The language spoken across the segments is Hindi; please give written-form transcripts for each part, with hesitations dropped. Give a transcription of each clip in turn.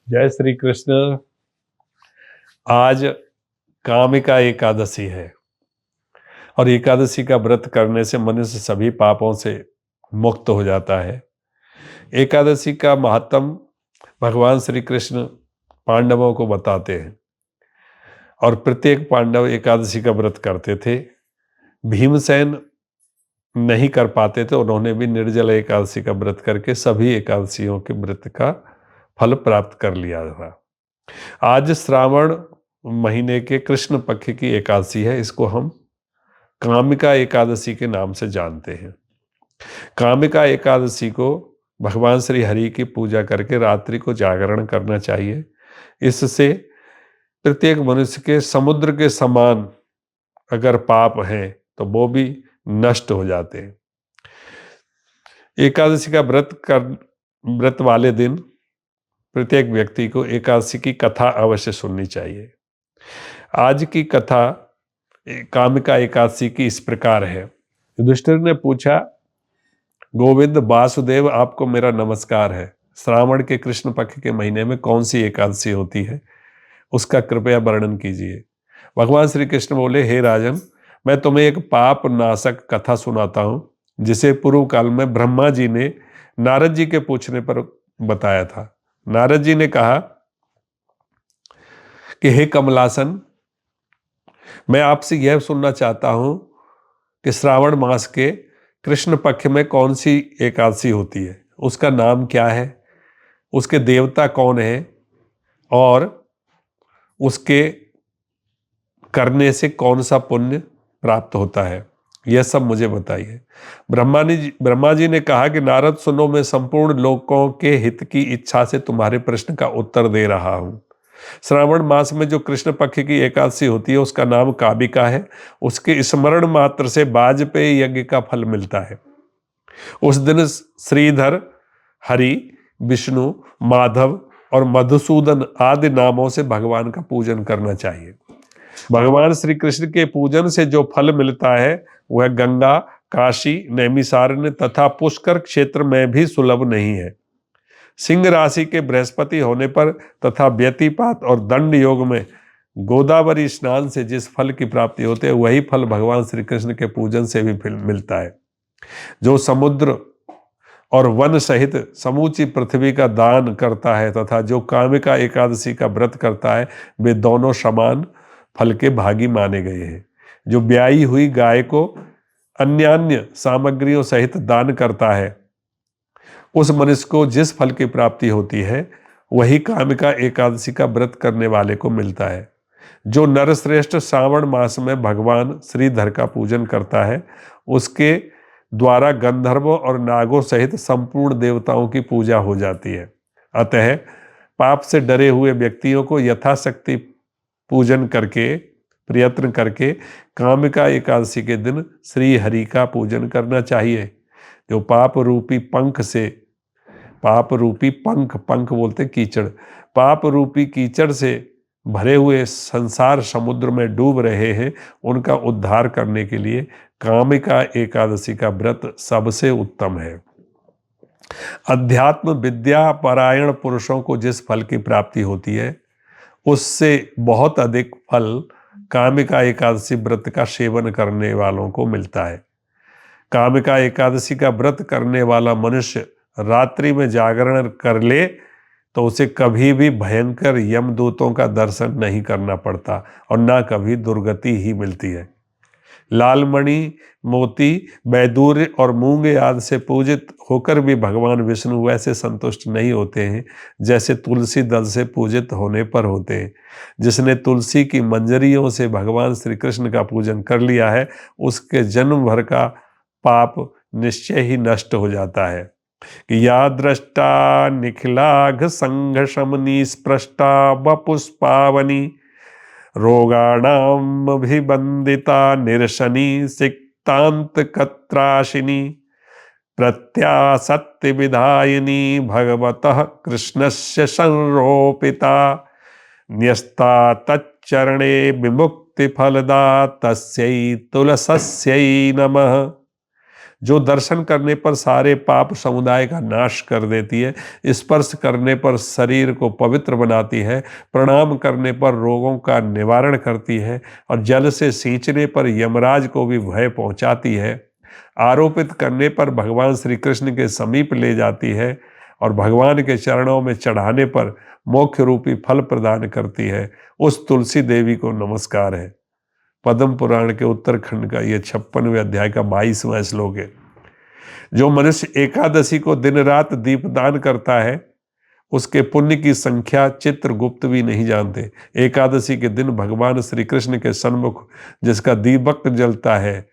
जय श्री कृष्ण। आज कामिका एकादशी है और एकादशी का व्रत करने से मनुष्य सभी पापों से मुक्त हो जाता है। एकादशी का महात्म भगवान श्री कृष्ण पांडवों को बताते हैं और प्रत्येक पांडव एकादशी का व्रत करते थे। भीमसेन नहीं कर पाते थे, उन्होंने भी निर्जल एकादशी का व्रत करके सभी एकादशियों के व्रत का फल प्राप्त कर लिया था। आज श्रावण महीने के कृष्ण पक्ष की एकादशी है। इसको हम कामिका एकादशी के नाम से जानते हैं। कामिका एकादशी को भगवान श्री हरि की पूजा करके रात्रि को जागरण करना चाहिए। इससे प्रत्येक मनुष्य के समुद्र के समान अगर पाप हैं तो वो भी नष्ट हो जाते हैं। एकादशी का व्रत वाले दिन प्रत्येक व्यक्ति को एकादशी की कथा अवश्य सुननी चाहिए। आज की कथा कामिका एकादशी की इस प्रकार है। युधिष्ठिर ने पूछा, गोविंद वासुदेव, आपको मेरा नमस्कार है। श्रावण के कृष्ण पक्ष के महीने में कौन सी एकादशी होती है, उसका कृपया वर्णन कीजिए। भगवान श्री कृष्ण बोले, हे राजन, मैं तुम्हें एक पाप नाशक कथा सुनाता हूं, जिसे पूर्व काल में ब्रह्मा जी ने नारद जी के पूछने पर बताया था। नारद जी ने कहा कि हे कमलासन, मैं आपसे यह सुनना चाहता हूं कि श्रावण मास के कृष्ण पक्ष में कौन सी एकादशी होती है, उसका नाम क्या है, उसके देवता कौन है और उसके करने से कौन सा पुण्य प्राप्त होता है, यह सब मुझे बताइए। ब्रह्मा जी ने कहा कि नारद सुनो, मैं संपूर्ण लोकों के हित की इच्छा से तुम्हारे प्रश्न का उत्तर दे रहा हूं। श्रावण मास में जो कृष्ण पक्ष की एकादशी होती है उसका नाम कामिका है। उसके स्मरण मात्र से वाजपेयी यज्ञ का फल मिलता है। उस दिन श्रीधर, हरि, विष्णु, माधव और मधुसूदन आदि नामों से भगवान का पूजन करना चाहिए। भगवान श्री कृष्ण के पूजन से जो फल मिलता है वह गंगा, काशी, नैमिषारण्य तथा पुष्कर क्षेत्र में भी सुलभ नहीं है। सिंह राशि के बृहस्पति होने पर तथा व्यतिपात और दंड योग में गोदावरी स्नान से जिस फल की प्राप्ति होती है वही फल भगवान श्री कृष्ण के पूजन से भी मिलता है। जो समुद्र और वन सहित समूची पृथ्वी का दान करता है तथा जो कामिका एकादशी का व्रत करता है, वे दोनों समान फल के भागी माने गए हैं। जो ब्याई हुई गाय को अन्य सामग्रियों सहित दान करता है, उस मनुष्य को जिस फल की प्राप्ति होती है वही कामिका एकादशी का व्रत करने वाले को मिलता है। जो नरश्रेष्ठ श्रावण मास में भगवान श्रीधर का पूजन करता है, उसके द्वारा गंधर्वों और नागों सहित संपूर्ण देवताओं की पूजा हो जाती है। अतः पाप से डरे हुए व्यक्तियों को यथाशक्ति पूजन करके, प्रयत्न करके कामिका एकादशी के दिन श्री हरि का पूजन करना चाहिए। जो पाप रूपी पंख बोलते कीचड़, पाप रूपी कीचड़ से भरे हुए संसार समुद्र में डूब रहे हैं, उनका उद्धार करने के लिए कामिका एकादशी का व्रत सबसे उत्तम है। अध्यात्म विद्या परायण पुरुषों को जिस फल की प्राप्ति होती है उससे बहुत अधिक फल कामिका एकादशी व्रत का सेवन करने वालों को मिलता है। कामिका एकादशी का व्रत करने वाला मनुष्य रात्रि में जागरण कर ले तो उसे कभी भी भयंकर यमदूतों का दर्शन नहीं करना पड़ता और ना कभी दुर्गति ही मिलती है। लालमणि, मोती, बैदूर्य और मूंगे आदि से पूजित होकर भी भगवान विष्णु वैसे संतुष्ट नहीं होते हैं जैसे तुलसी दल से पूजित होने पर होते हैं। जिसने तुलसी की मंजरियों से भगवान श्री कृष्ण का पूजन कर लिया है, उसके जन्म भर का पाप निश्चय ही नष्ट हो जाता है। या दृष्टा निखिलाघ संघ शमनी स्पृष्टा वपुष्पावनी रोगाणाम अभिबंदिता निरशनी सिक्तांत कत्राशिनी प्रत्यासत्ति विधायिनी भगवतः कृष्णस्य संरोपिता न्यस्ता तच्चरणे विमुक्ति फलदा तस्यै तुलस्यै नमः। जो दर्शन करने पर सारे पाप समुदाय का नाश कर देती है, स्पर्श करने पर शरीर को पवित्र बनाती है, प्रणाम करने पर रोगों का निवारण करती है और जल से सींचने पर यमराज को भी भय पहुंचाती है, आरोपित करने पर भगवान श्री कृष्ण के समीप ले जाती है और भगवान के चरणों में चढ़ाने पर मोक्ष रूपी फल प्रदान करती है, उस तुलसी देवी को नमस्कार है। पद्म पुराण के उत्तरखंड का ये 56वें अध्याय का 22वां श्लोक है। जो मनुष्य एकादशी को दिन रात दीपदान करता है, उसके पुण्य की संख्या चित्रगुप्त भी नहीं जानते। एकादशी के दिन भगवान श्री कृष्ण के सन्मुख जिसका दीपक जलता है,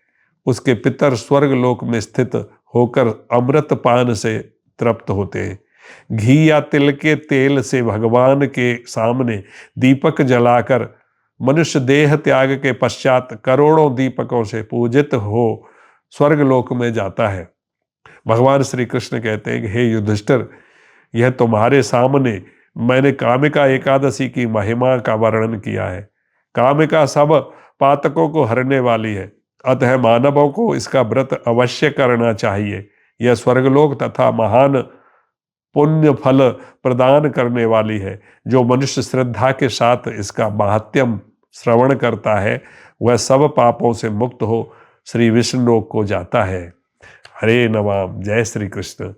उसके पितर स्वर्ग लोक में स्थित होकर अमृत पान से तृप्त होते हैं। घी या तिल के तेल से भगवान के सामने दीपक जलाकर मनुष्य देह त्याग के पश्चात करोड़ों दीपकों से पूजित हो स्वर्ग लोक में जाता है। भगवान श्री कृष्ण कहते हैं कि हे युधिष्ठिर, यह तुम्हारे सामने मैंने कामिका एकादशी की महिमा का वर्णन किया है। कामिका सब पातकों को हरने वाली है, अतः मानवों को इसका व्रत अवश्य करना चाहिए। यह स्वर्गलोक तथा महान पुण्य फल प्रदान करने वाली है। जो मनुष्य श्रद्धा के साथ इसका महात्म्य श्रवण करता है, वह सब पापों से मुक्त हो श्री विष्णु लोक को जाता है। हरे नमः, जय श्री कृष्ण।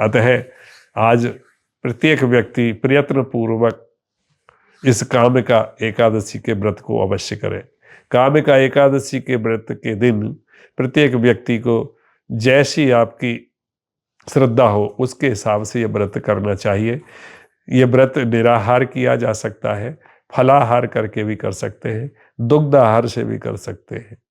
अतः आज प्रत्येक व्यक्ति प्रयत्न पूर्वक इस कामिका एकादशी के व्रत को अवश्य करे। कामिका एकादशी के व्रत के दिन प्रत्येक व्यक्ति को जैसी आपकी श्रद्धा हो उसके हिसाब से यह व्रत करना चाहिए। यह व्रत निराहार किया जा सकता है, फलाहार करके भी कर सकते हैं, दुग्धाहार से भी कर सकते हैं।